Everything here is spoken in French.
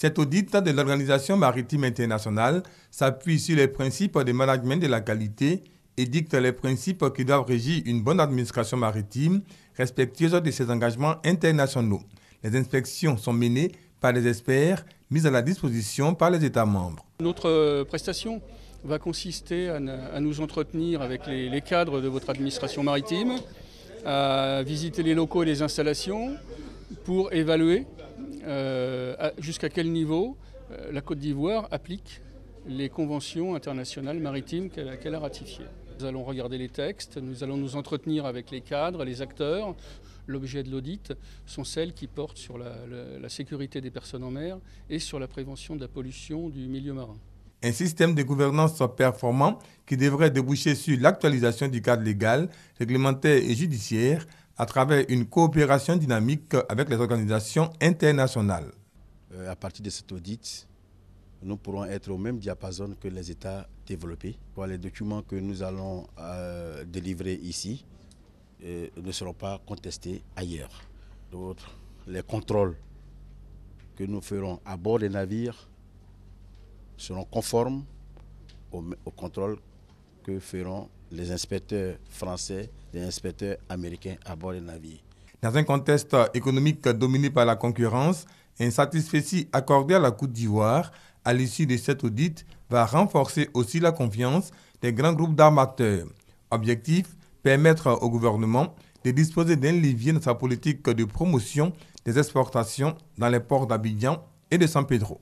Cet audit de l'Organisation maritime internationale s'appuie sur les principes de management de la qualité et dicte les principes qui doivent régir une bonne administration maritime respectueuse de ses engagements internationaux. Les inspections sont menées par des experts mis à la disposition par les États membres. Notre prestation va consister à nous entretenir avec les cadres de votre administration maritime, à visiter les locaux et les installations pour évaluer jusqu'à quel niveau la Côte d'Ivoire applique les conventions internationales maritimes qu'elle a ratifiées. Nous allons regarder les textes, nous allons nous entretenir avec les cadres, les acteurs. L'objet de l'audit sont celles qui portent sur la sécurité des personnes en mer et sur la prévention de la pollution du milieu marin. Un système de gouvernance performant qui devrait déboucher sur l'actualisation du cadre légal, réglementaire et judiciaire à travers une coopération dynamique avec les organisations internationales. À partir de cet audit, nous pourrons être au même diapason que les États développés. Les documents que nous allons délivrer ici ne seront pas contestés ailleurs. D'autres, les contrôles que nous ferons à bord des navires seront conformes aux contrôles que feront les inspecteurs français et les inspecteurs américains à bord des navires. Dans un contexte économique dominé par la concurrence, un satisfecit accordé à la Côte d'Ivoire à l'issue de cet audit va renforcer aussi la confiance des grands groupes d'armateurs. Objectif, permettre au gouvernement de disposer d'un levier dans sa politique de promotion des exportations dans les ports d'Abidjan et de San Pedro.